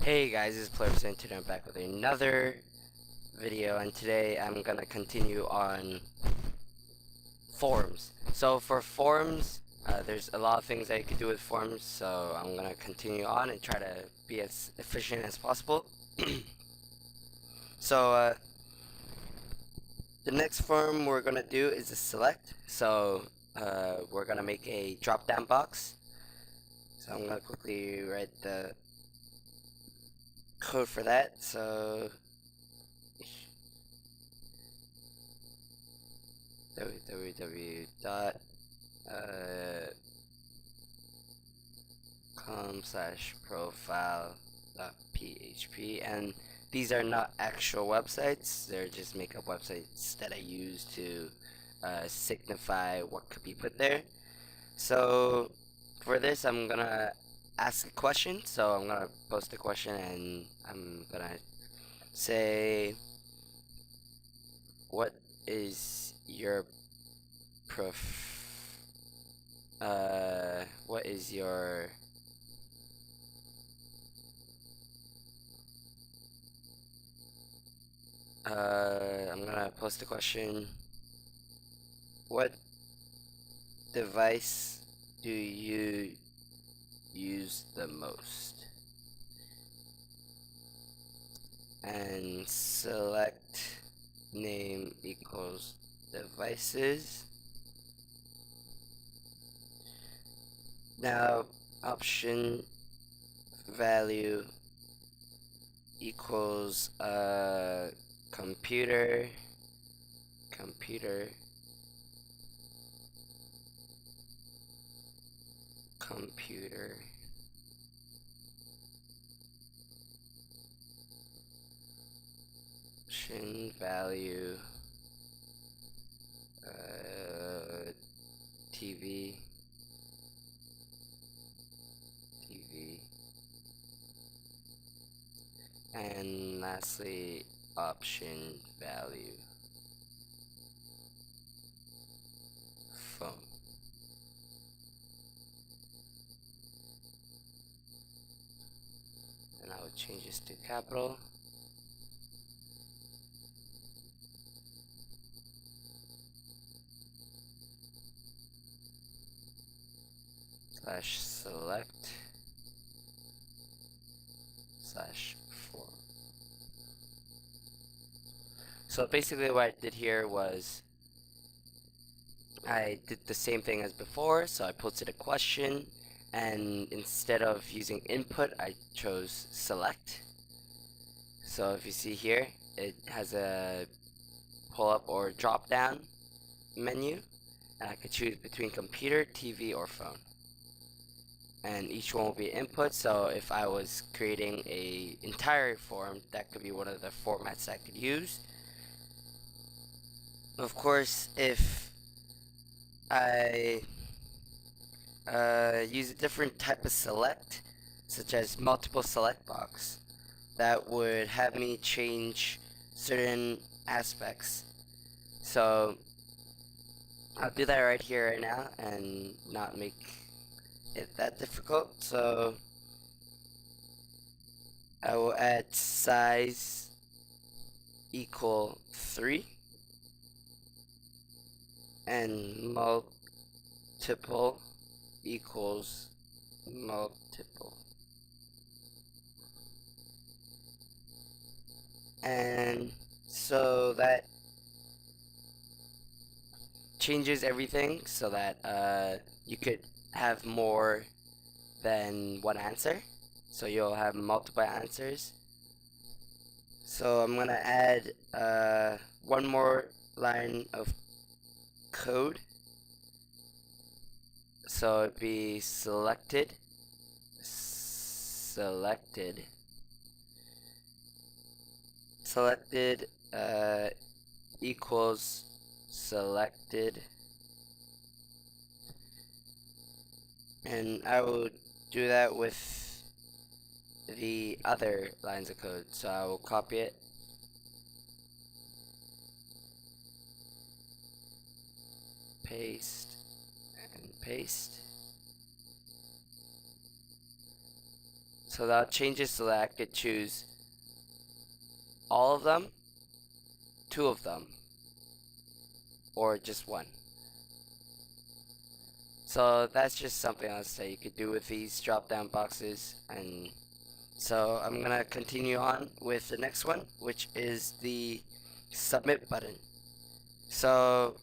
Hey guys, it's Plerbz and today I'm back with another video, and today I'm gonna continue on forms. So for forms, there's a lot of things that you can do with forms, so I'm gonna continue on and try to be as efficient as possible. So the next form we're gonna do is a select. So we're gonna make a drop down box. So I'm gonna quickly write the code for that. So www.com/profile.php, and these are not actual websites, they're just make-up websites that I use to signify what could be put there. So for this I'm gonna ask a question, so I'm gonna post a question and I'm gonna say, what is your what is your I'm gonna post a question. What device do you use the most? And select name equals devices. Now option value equals computer option value TV and lastly option value phone. And I would change this to capital. /select /form. So basically what I did here was I did the same thing as before, so I posted a question, and instead of using input I chose select. So if you see here, it has a pull up or drop down menu, and I could choose between computer, TV, or phone, and each one will be input. So if I was creating a entire form, that could be one of the formats I could use. Of course, if I use a different type of select, such as multiple select box, that would have me change certain aspects. So I'll do that right here right now and not make it that difficult. So I will add size equal 3 and multiple equals multiple, and so that changes everything so that you could have more than one answer, so you'll have multiple answers. So I'm gonna add one more line of code, so it'd be selected equals selected, and I will do that with the other lines of code. So I will copy it, paste and paste. So that changes so that I could choose all of them, 2 of them, or just 1. So that's just something else that you could do with these drop down boxes. And so I'm gonna continue on with the next one, which is the submit button. So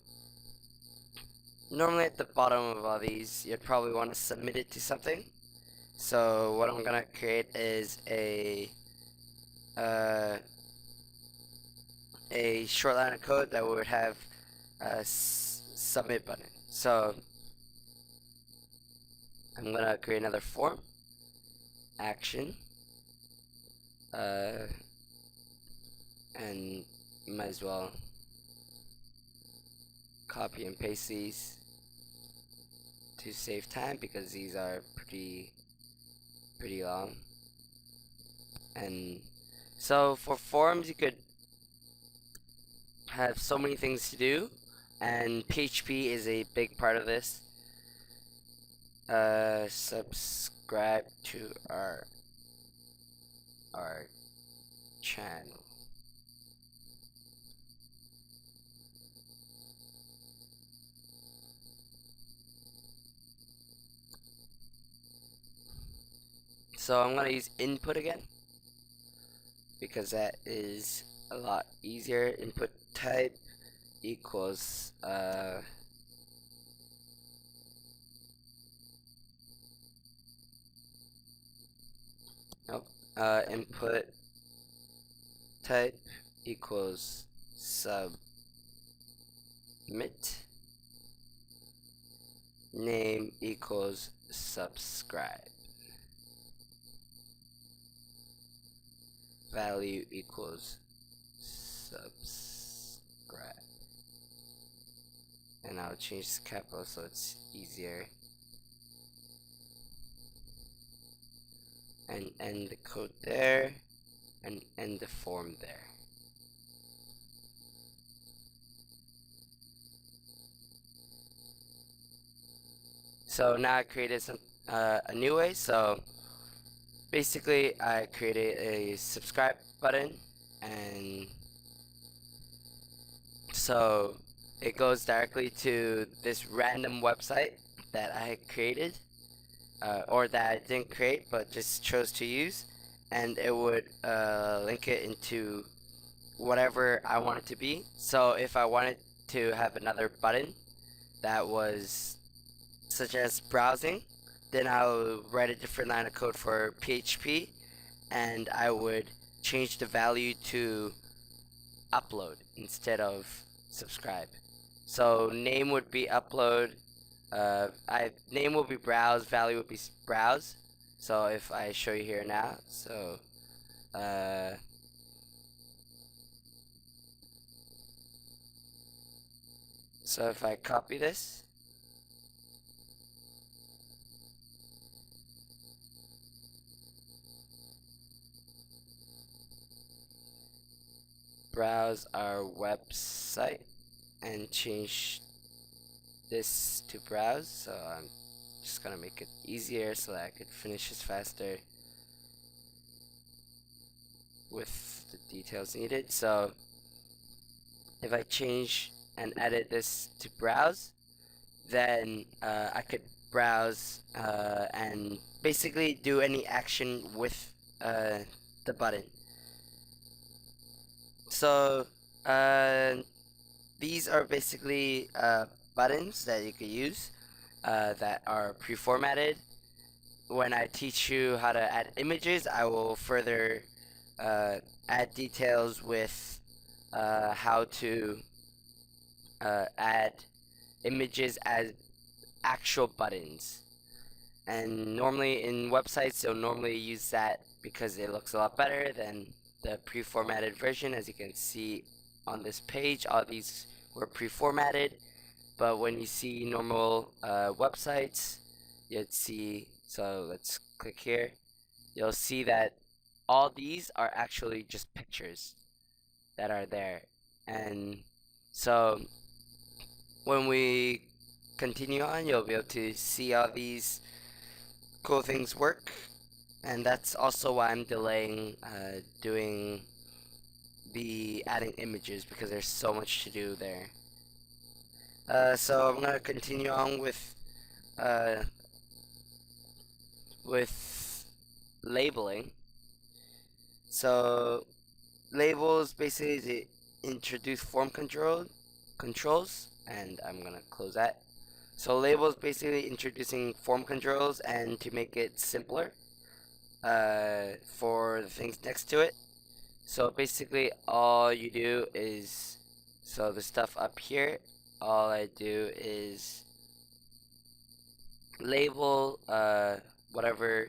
normally at the bottom of all these, you'd probably want to submit it to something. So what I'm gonna create is a short line of code that would have a submit button. So I'm gonna create another form, action, and might as well copy and paste these to save time because these are pretty long. And so for forms, you could have so many things to do, and PHP is a big part of this. Subscribe to our channel. So I'm gonna use input again because that is a lot easier. Input type equals input type equals submit, name equals subscribe, value equals subscribe. And I'll change this capital so it's easier. And end the code there, and end the form there. So now I created a new way. So basically I created a subscribe button, and so it goes directly to this random website that I created, or that I didn't create but just chose to use, and it would link it into whatever I want it to be. So if I wanted to have another button that was such as browsing, then I'll write a different line of code for PHP, and I would change the value to upload instead of subscribe. So name would be upload, name will be browse, value would be browse. So if I show you here now, so if I copy this, browse our website, and change this to browse. So I'm just gonna make it easier so that I could finish this faster with the details needed. So if I change and edit this to browse, then I could browse and basically do any action with the button. So these are basically buttons that you could use that are pre-formatted. When I teach you how to add images, I will further add details with how to add images as actual buttons. And normally in websites, you'll normally use that because it looks a lot better than the pre-formatted version. As you can see on this page, all these were pre-formatted, but when you see normal websites, you'd see, so let's click here, you'll see that all these are actually just pictures that are there. And so when we continue on, you'll be able to see all these cool things work. and that's also why I'm delaying doing the adding images, because there's so much to do there. So I'm gonna continue on uh, with labeling. So labels basically to introduce form controls, and I'm gonna close that. So labels basically introducing form controls and to make it simpler for the things next to it. So basically all you do is, so the stuff up here, all I do is label whatever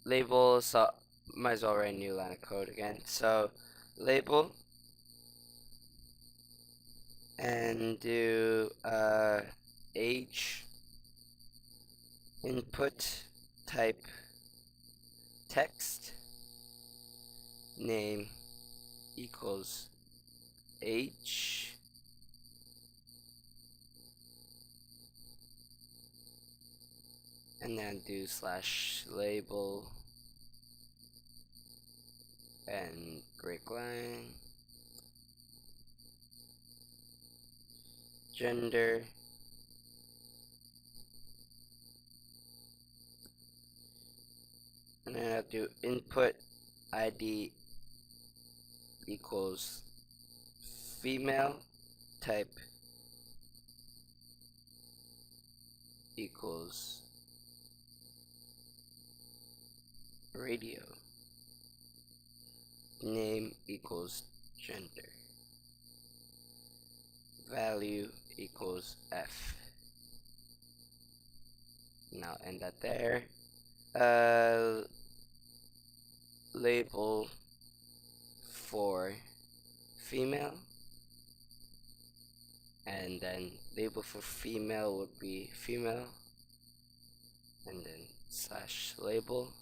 label, so might as well write a new line of code again. So label and do age input type text name equals age and then do slash label and break line gender and then I'll do input ID equals female type equals radio name equals gender value equals F. Now end that there. Label for female, and then label for female would be female, and then slash label,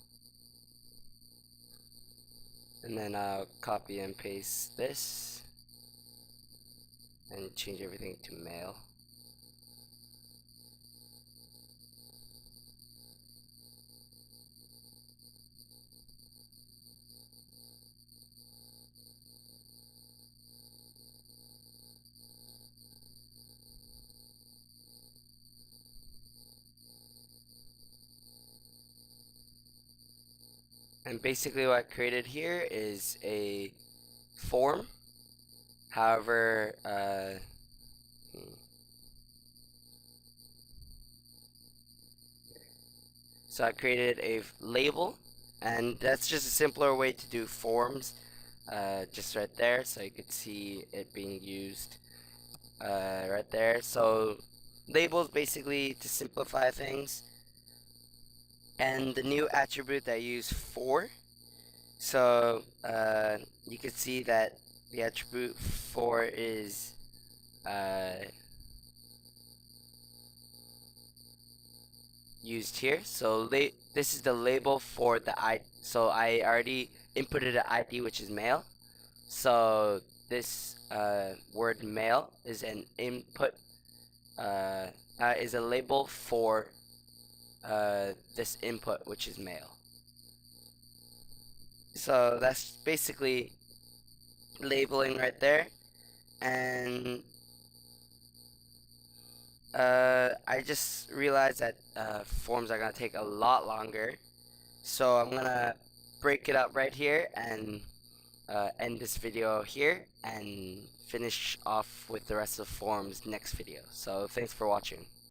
and then I'll copy and paste this and change everything to male. And basically what I created here is a form. However, so I created a label, and that's just a simpler way to do forms, just right there, so you could see it being used right there. So labels basically to simplify things, and the new attribute that I use for, so you can see that the attribute for is used here. So this is the label for the ID. So I already inputted an ID, which is male. So this word male is an input, is a label for this input, which is male. So that's basically labeling right there. And I just realized that forms are gonna take a lot longer, so I'm gonna break it up right here and end this video here and finish off with the rest of the forms next video. So thanks for watching.